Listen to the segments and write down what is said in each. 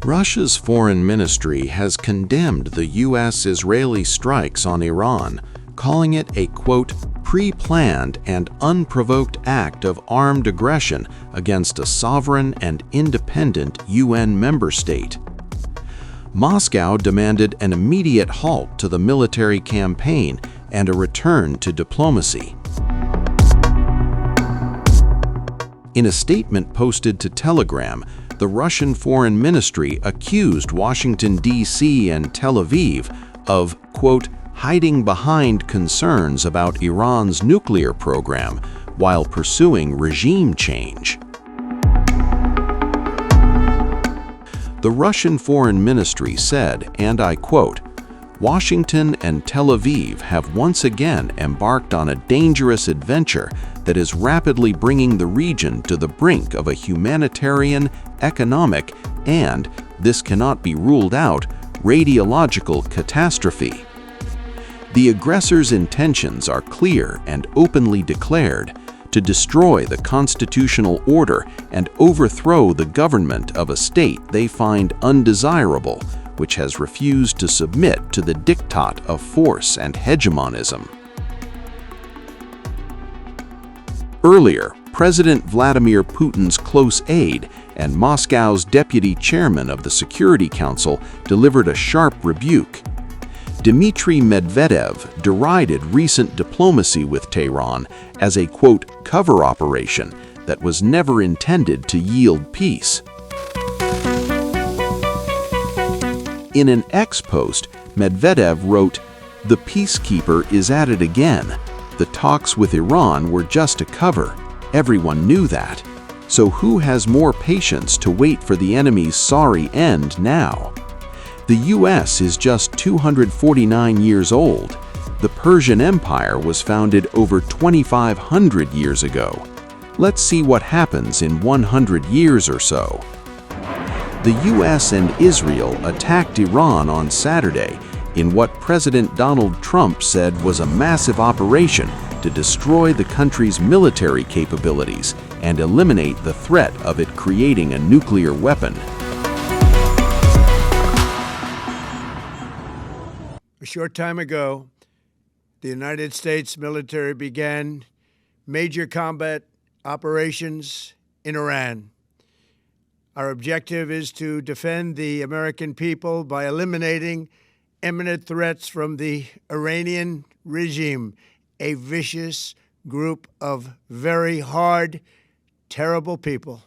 Russia's foreign ministry has condemned the U.S.-Israeli strikes on Iran, calling it a, quote, pre-planned and unprovoked act of armed aggression against a sovereign and independent UN member state. Moscow demanded an immediate halt to the military campaign and a return to diplomacy. In a statement posted to Telegram, the Russian Foreign Ministry accused Washington, D.C. and Tel Aviv of, quote, hiding behind concerns about Iran's nuclear program while pursuing regime change. The Russian Foreign Ministry said, and I quote, Washington and Tel Aviv have once again embarked on a dangerous adventure that is rapidly bringing the region to the brink of a humanitarian, economic, and, this cannot be ruled out, radiological catastrophe. The aggressor's intentions are clear and openly declared: to destroy the constitutional order and overthrow the government of a state they find undesirable, which has refused to submit to the diktat of force and hegemonism. Earlier, President Vladimir Putin's close aide and Moscow's deputy chairman of the Security Council delivered a sharp rebuke. Dmitry Medvedev derided recent diplomacy with Tehran as a, quote, cover operation that was never intended to yield peace. In an X post, Medvedev wrote, "The peacekeeper is at it again. The talks with Iran were just a cover. Everyone knew that. So who has more patience to wait for the enemy's sorry end now? The U.S. is just 249 years old. The Persian Empire was founded over 2,500 years ago. Let's see what happens in 100 years or so." The U.S. and Israel attacked Iran on Saturday in what President Donald Trump said was a massive operation to destroy the country's military capabilities and eliminate the threat of it creating a nuclear weapon. A short time ago, the United States military began major combat operations in Iran. Our objective is to defend the American people by eliminating imminent threats from the Iranian regime, a vicious group of very hard, terrible people.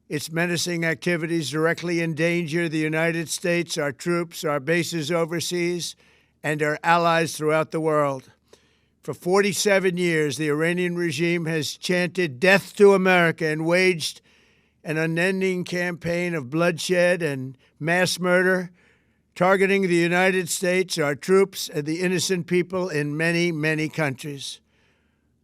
Its menacing activities directly endanger the United States, our troops, our bases overseas, and our allies throughout the world. For 47 years, the Iranian regime has chanted death to America and waged an unending campaign of bloodshed and mass murder, targeting the United States, our troops, and the innocent people in many, many countries.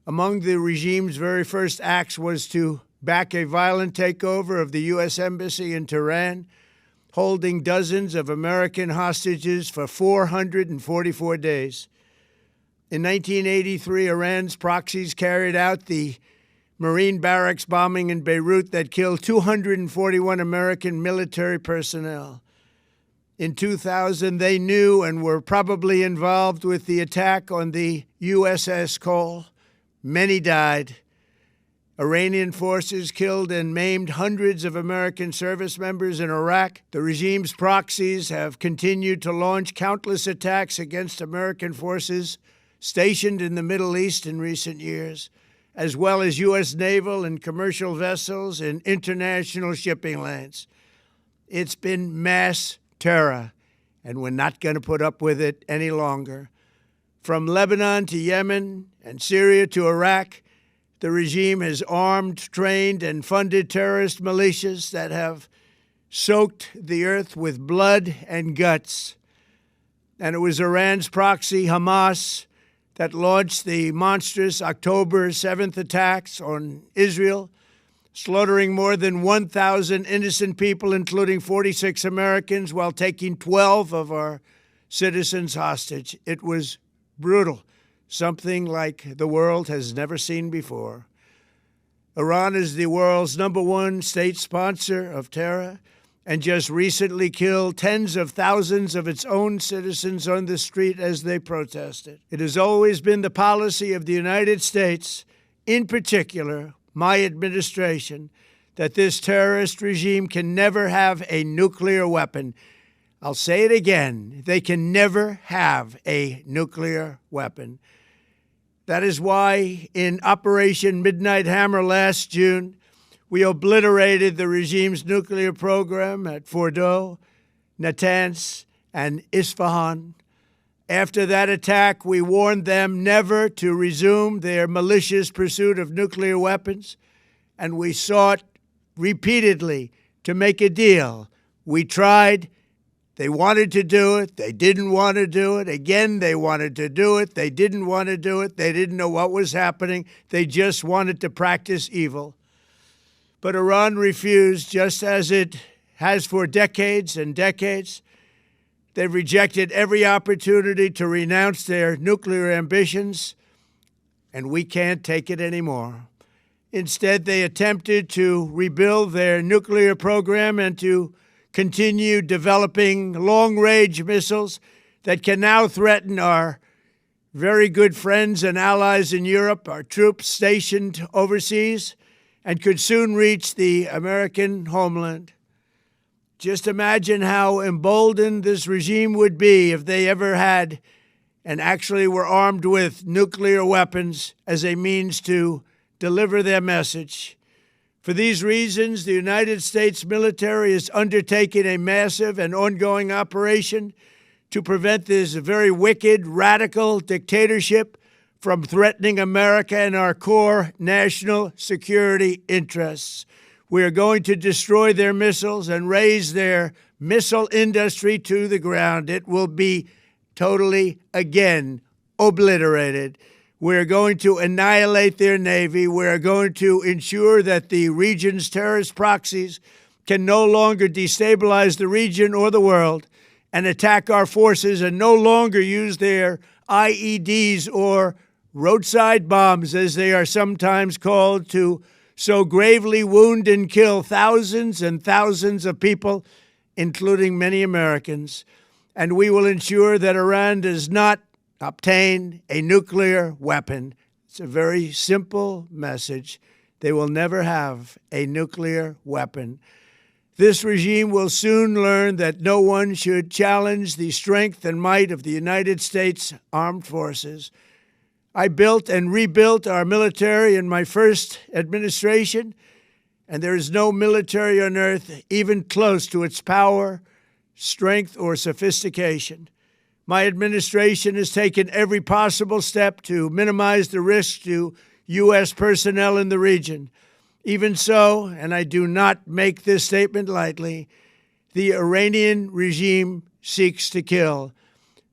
Among the regime's very first acts was to back a violent takeover of the U.S. Embassy in Tehran, holding dozens of American hostages for 444 days. In 1983, Iran's proxies carried out the Marine barracks bombing in Beirut that killed 241 American military personnel. In 2000, they knew and were probably involved with the attack on the USS Cole. Many died. Iranian forces killed and maimed hundreds of American service members in Iraq. The regime's proxies have continued to launch countless attacks against American forces stationed in the Middle East in recent years, as well as U.S. naval and commercial vessels and international shipping lanes. It's been mass terror, and we're not going to put up with it any longer. From Lebanon to Yemen and Syria to Iraq, the regime has armed, trained, and funded terrorist militias that have soaked the earth with blood and guts. And it was Iran's proxy, Hamas, that launched the monstrous October 7th attacks on Israel, slaughtering more than 1,000 innocent people, including 46 Americans, while taking 12 of our citizens hostage. It was brutal, something like the world has never seen before. Iran is the world's #1 state sponsor of terror, and just recently killed tens of thousands of its own citizens on the street as they protested. It has always been the policy of the United States, in particular, my administration, that this terrorist regime can never have a nuclear weapon. I'll say it again. They can never have a nuclear weapon. That is why in Operation Midnight Hammer last June, we obliterated the regime's nuclear program at Fordow, Natanz, and Isfahan. After that attack, we warned them never to resume their malicious pursuit of nuclear weapons, and we sought repeatedly to make a deal. We tried. They wanted to do it. They didn't want to do it. Again, they wanted to do it. They didn't want to do it. They didn't know what was happening. They just wanted to practice evil. But Iran refused, just as it has for decades and decades. They've rejected every opportunity to renounce their nuclear ambitions, and we can't take it anymore. Instead, they attempted to rebuild their nuclear program and to continue developing long-range missiles that can now threaten our very good friends and allies in Europe, our troops stationed overseas, and could soon reach the American homeland. Just imagine how emboldened this regime would be if they ever had and actually were armed with nuclear weapons as a means to deliver their message. For these reasons, the United States military is undertaking a massive and ongoing operation to prevent this very wicked, radical dictatorship from threatening America and our core national security interests. We are going to destroy their missiles and raise their missile industry to the ground. It will be totally, again, obliterated. We're going to annihilate their Navy. We're going to ensure that the region's terrorist proxies can no longer destabilize the region or the world and attack our forces and no longer use their IEDs or roadside bombs, as they are sometimes called, to so gravely wound and kill thousands and thousands of people, including many Americans. And we will ensure that Iran does not obtain a nuclear weapon. It's a very simple message. They will never have a nuclear weapon. This regime will soon learn that no one should challenge the strength and might of the United States Armed Forces. I built and rebuilt our military in my first administration, and there is no military on earth even close to its power, strength, or sophistication. My administration has taken every possible step to minimize the risk to U.S. personnel in the region. Even so, and I do not make this statement lightly, the Iranian regime seeks to kill.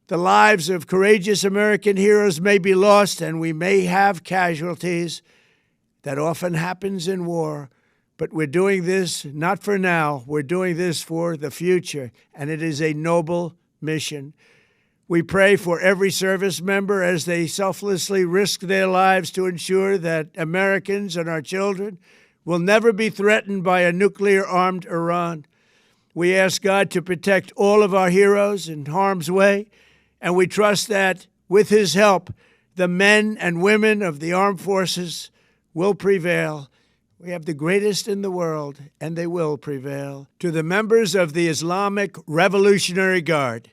The lives of courageous American heroes may be lost, and we may have casualties. That often happens in war. But we're doing this not for now. We're doing this for the future, and it is a noble mission. We pray for every service member as they selflessly risk their lives to ensure that Americans and our children will never be threatened by a nuclear-armed Iran. We ask God to protect all of our heroes in harm's way, and we trust that, with His help, the men and women of the armed forces will prevail. We have the greatest in the world, and they will prevail. To the members of the Islamic Revolutionary Guard,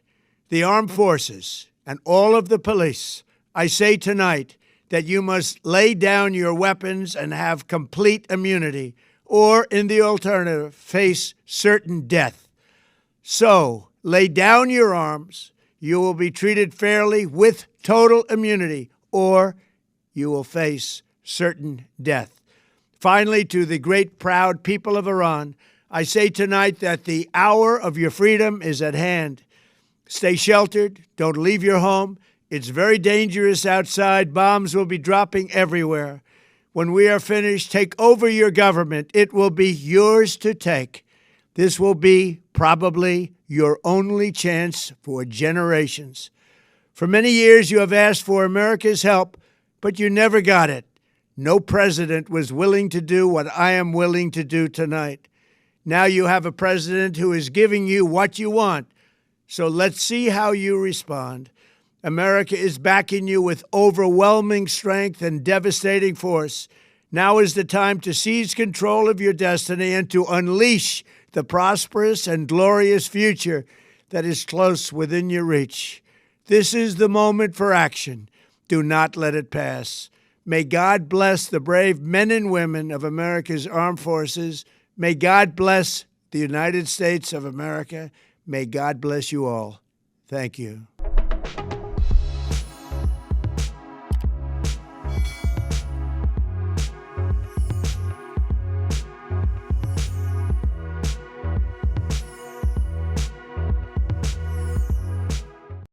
the armed forces, and all of the police, I say tonight that you must lay down your weapons and have complete immunity, or, in the alternative, face certain death. So, lay down your arms. You will be treated fairly with total immunity, or you will face certain death. Finally, to the great proud people of Iran, I say tonight that the hour of your freedom is at hand. Stay sheltered. Don't leave your home. It's very dangerous outside. Bombs will be dropping everywhere. When we are finished, take over your government. It will be yours to take. This will be probably your only chance for generations. For many years, you have asked for America's help, but you never got it. No president was willing to do what I am willing to do tonight. Now you have a president who is giving you what you want. So let's see how you respond. America is backing you with overwhelming strength and devastating force. Now is the time to seize control of your destiny and to unleash the prosperous and glorious future that is close within your reach. This is the moment for action. Do not let it pass. May God bless the brave men and women of America's armed forces. May God bless the United States of America. May God bless you all. Thank you.